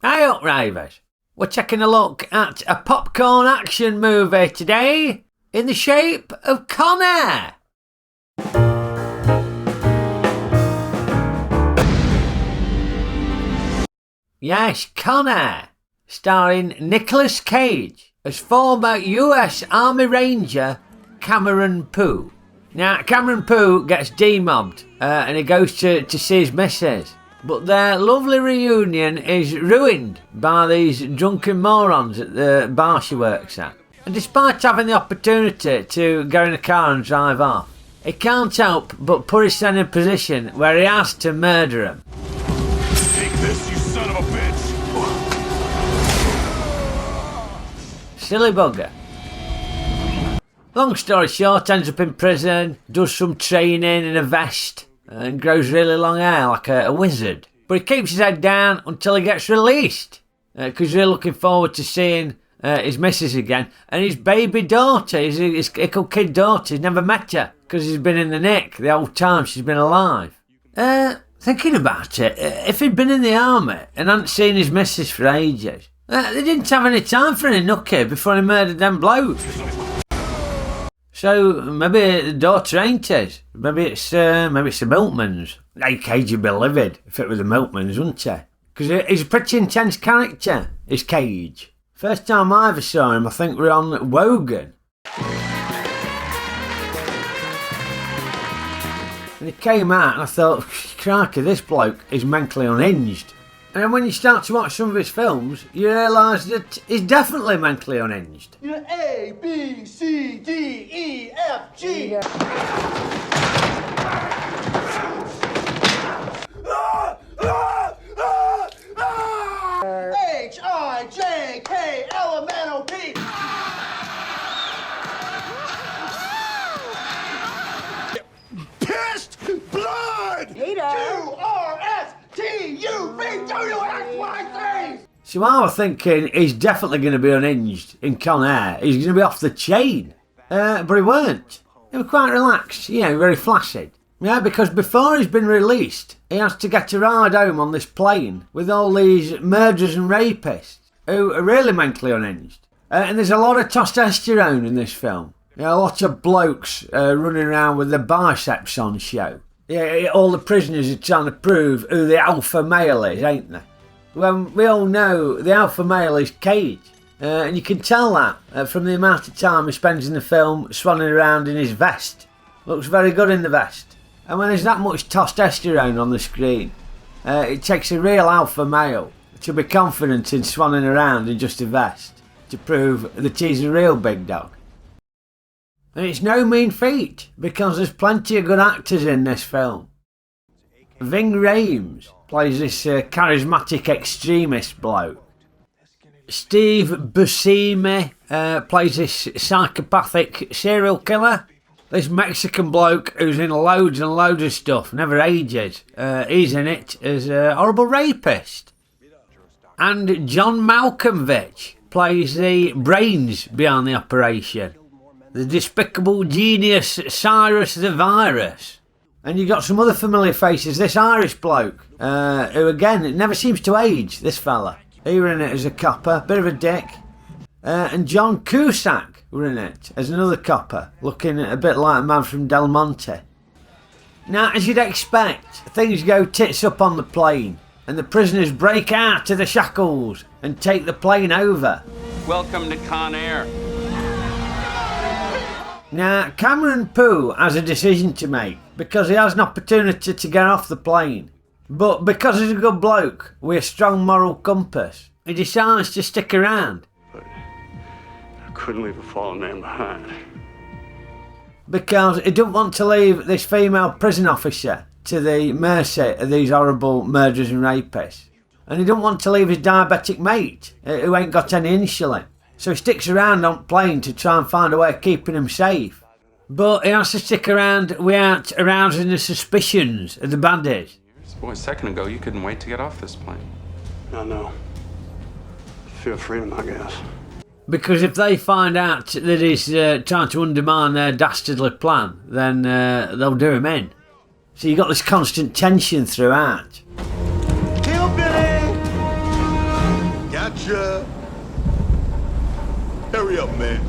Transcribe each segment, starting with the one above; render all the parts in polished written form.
Hey up, Rayvers. We're taking a look at a popcorn action movie today in the shape of Con Air. Yes, Con Air, starring Nicolas Cage as former US Army Ranger Cameron Poe. Now, Cameron Poe gets demobbed and he goes to see his missus. But their lovely reunion is ruined by these drunken morons at the bar she works at. And despite having the opportunity to go in a car and drive off, he can't help but put himself in a position where he has to murder him. Take this, you son of a bitch! Silly bugger. Long story short, ends up in prison, does some training in a vest, and grows really long hair like a wizard. But he keeps his head down until he gets released. Because he's really looking forward to seeing his missus again. And his baby daughter, his little kid daughter, he's never met her. Because he's been in the nick the whole time she's been alive. Thinking about it, if he'd been in the army and hadn't seen his missus for ages, they didn't have any time for any nookie before he murdered them blokes. So maybe the daughter ain't his. Maybe it's the milkman's. Hey, Cage would be livid if it was the milkman's, wouldn't he? Because he's a pretty intense character, is Cage. First time I ever saw him, I think we were on Wogan. And he came out and I thought, crikey, this bloke is mentally unhinged. And then when you start to watch some of his films, you realise that he's definitely mentally unhinged. A, B, C, D, E, F, G. H, I, J, K, L, M, N, O, P. Pissed blood! Q, R, S, T, U, V, W, X, Y, Z. So I was thinking he's definitely going to be unhinged in Con Air. He's going to be off the chain. But he weren't. He was quite relaxed, very flaccid. Yeah, because before he's been released, he has to get a ride home on this plane with all these murderers and rapists who are really mentally unhinged. And there's a lot of testosterone in this film. A lot of blokes running around with their biceps on show. Yeah, all the prisoners are trying to prove who the alpha male is, ain't they? When we all know the alpha male is Cage. And you can tell that from the amount of time he spends in the film swanning around in his vest. Looks very good in the vest. And when there's that much testosterone on the screen, it takes a real alpha male to be confident in swanning around in just a vest to prove that he's a real big dog. And it's no mean feat, because there's plenty of good actors in this film. Ving Rhames plays this charismatic extremist bloke. Steve Buscemi plays this psychopathic serial killer. This Mexican bloke who's in loads and loads of stuff, never ages. He's in it as a horrible rapist. And John Malkovich plays the brains behind the operation. The despicable genius Cyrus the Virus. And you got some other familiar faces. This Irish bloke, who again, it never seems to age, this fella. He were in it as a copper, bit of a dick. And John Cusack were in it as another copper, looking a bit like a man from Del Monte. Now, as you'd expect, things go tits up on the plane, and the prisoners break out of the shackles and take the plane over. Welcome to Con Air. Now, Cameron Poe has a decision to make, because he has an opportunity to get off the plane. But because he's a good bloke with a strong moral compass, he decides to stick around. But I couldn't leave a fallen man behind. Because he didn't want to leave this female prison officer to the mercy of these horrible murderers and rapists. And he didn't want to leave his diabetic mate, who ain't got any insulin. So he sticks around on plane to try and find a way of keeping him safe. But he has to stick around without arousing the suspicions of the bandits. Boy, a second ago, you couldn't wait to get off this plane. I know. Feel freedom, I guess. Because if they find out that he's trying to undermine their dastardly plan, then they'll do him in. So you've got this constant tension throughout. Hillbilly! ya. Hurry up, man.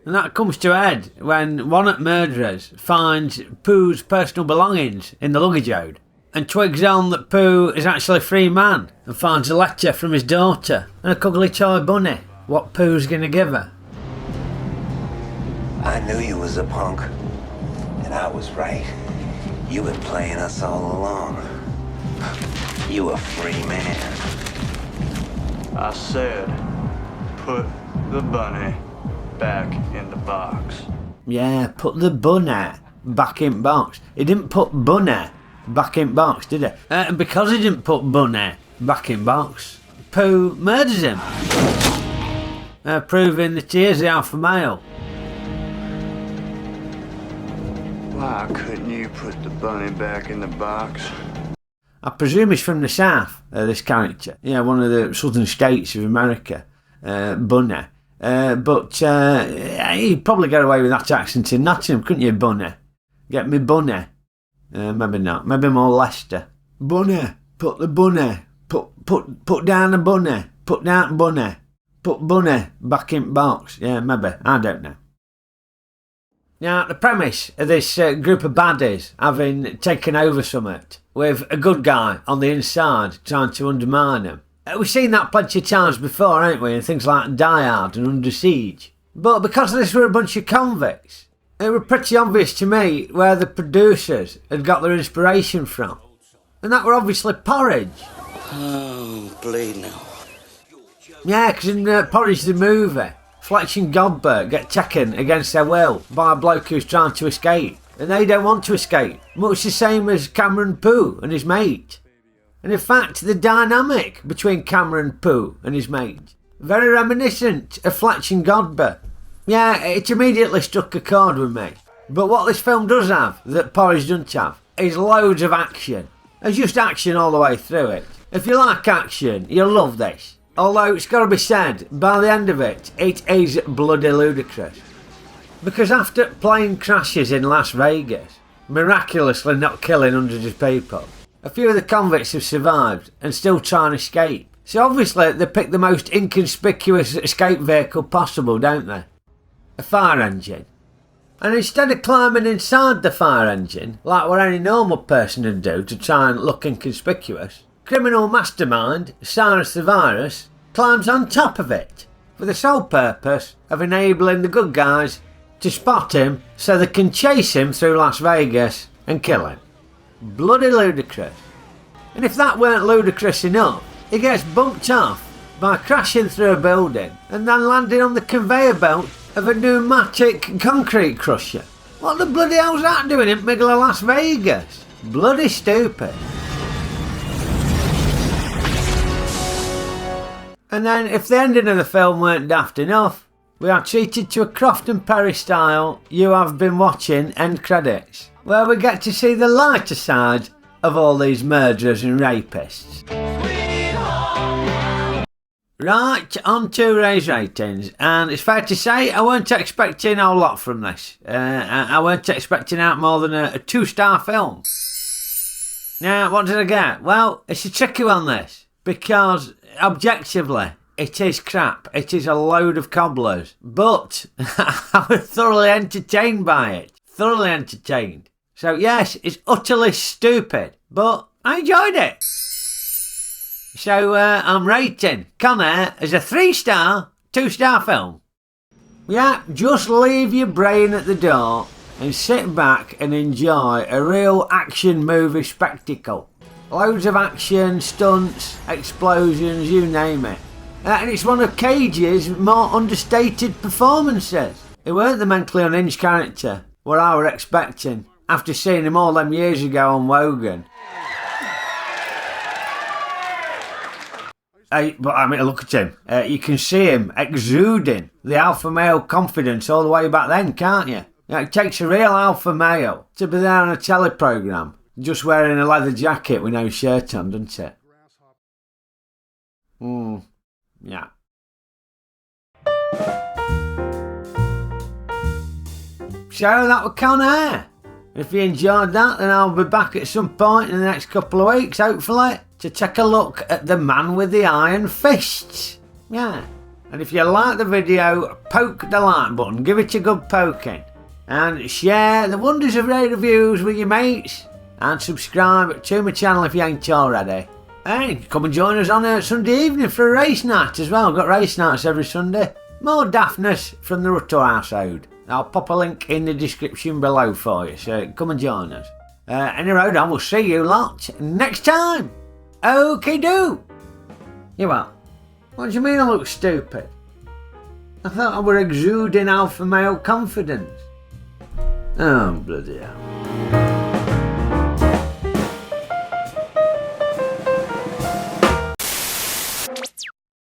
And that comes to a head when one of the murderers finds Pooh's personal belongings in the luggage ode and twigs on that Pooh is actually a free man and finds a letter from his daughter and a cuddly toy bunny. What Pooh's gonna give her. I knew you was a punk, and I was right. You been playing us all along. You a free man. I said, put the bunny back in the box. Yeah, put the bunny back in box. He didn't put bunny back in box, did he? And because he didn't put bunny back in box, Pooh murders him. Proving that he is the alpha male. Why couldn't you put the bunny back in the box? I presume he's from the south, this character. Yeah, one of the southern states of America, Bunny. But he'd probably get away with that accent in Nottingham, couldn't you, Bunny? Get me Bunny. Maybe not. Maybe more Leicester. Bunny, put the bunny. Put down the bunny. Put down bunny. Put bunny back in box. Yeah, maybe. I don't know. Now, the premise of this group of baddies having taken over summit with a good guy on the inside trying to undermine them. We've seen that plenty of times before, haven't we, in things like Die Hard and Under Siege. But because this were a bunch of convicts, it was pretty obvious to me where the producers had got their inspiration from. And that were obviously Porridge. Oh, bleed now. Yeah, because in Porridge the movie, Fletch and Godber get taken against their will by a bloke who's trying to escape. And they don't want to escape, much the same as Cameron Pooh and his mate. And in fact, the dynamic between Cameron Pooh and his mate, very reminiscent of Fletch and Godber. Yeah, it immediately struck a chord with me. But what this film does have, that Porridge doesn't have, is loads of action. There's just action all the way through it. If you like action, you'll love this. Although it's got to be said, by the end of it, it is bloody ludicrous. Because after plane crashes in Las Vegas, miraculously not killing hundreds of people, a few of the convicts have survived and still try and escape. So obviously they pick the most inconspicuous escape vehicle possible, don't they? A fire engine. And instead of climbing inside the fire engine, like what any normal person would do to try and look inconspicuous, criminal mastermind, Cyrus the Virus, climbs on top of it, for the sole purpose of enabling the good guys to spot him so they can chase him through Las Vegas and kill him. Bloody ludicrous. And if that weren't ludicrous enough, he gets bumped off by crashing through a building and then landing on the conveyor belt of a pneumatic concrete crusher. What the bloody hell's that doing in the middle of Las Vegas? Bloody stupid. And then, if the ending of the film weren't daft enough, we are treated to a Croft and Perry style "You Have Been Watching" end credits, where we get to see the lighter side of all these murderers and rapists. Right, on to Ray's ratings, and it's fair to say I weren't expecting a whole lot from this. I weren't expecting out more than a 2-star film. Now, what did I get? Well, it's a tricky one, this, because objectively, it is crap. It is a load of cobblers. But I was thoroughly entertained by it. Thoroughly entertained. So yes, it's utterly stupid, but I enjoyed it. So I'm rating Con Air as a 3-star, 2-star film. Yeah, just leave your brain at the door and sit back and enjoy a real action movie spectacle. Loads of action, stunts, explosions, you name it. And it's one of Cage's more understated performances. He weren't the mentally unhinged character what I were expecting after seeing him all them years ago on Wogan. But I mean, look at him. You can see him exuding the alpha male confidence all the way back then, can't you? It takes a real alpha male to be there on a telly programme, just wearing a leather jacket with no shirt on, doesn't it? Yeah. So that was Con Air. If you enjoyed that, then I'll be back at some point in the next couple of weeks, hopefully, to take a look at the man with the iron fists. Yeah. And if you like the video, poke the like button, give it a good poking. And share the wonders of Ray Reviews with your mates. And subscribe to my channel if you ain't already. And come and join us on a Sunday evening for a race night as well. We've got race nights every Sunday. More daftness from the Ruttle household. I'll pop a link in the description below for you, so come and join us. Anyway, I will see you lot next time. Okay, do. You what? What do you mean I look stupid? I thought I were exuding alpha male confidence. Oh, bloody hell.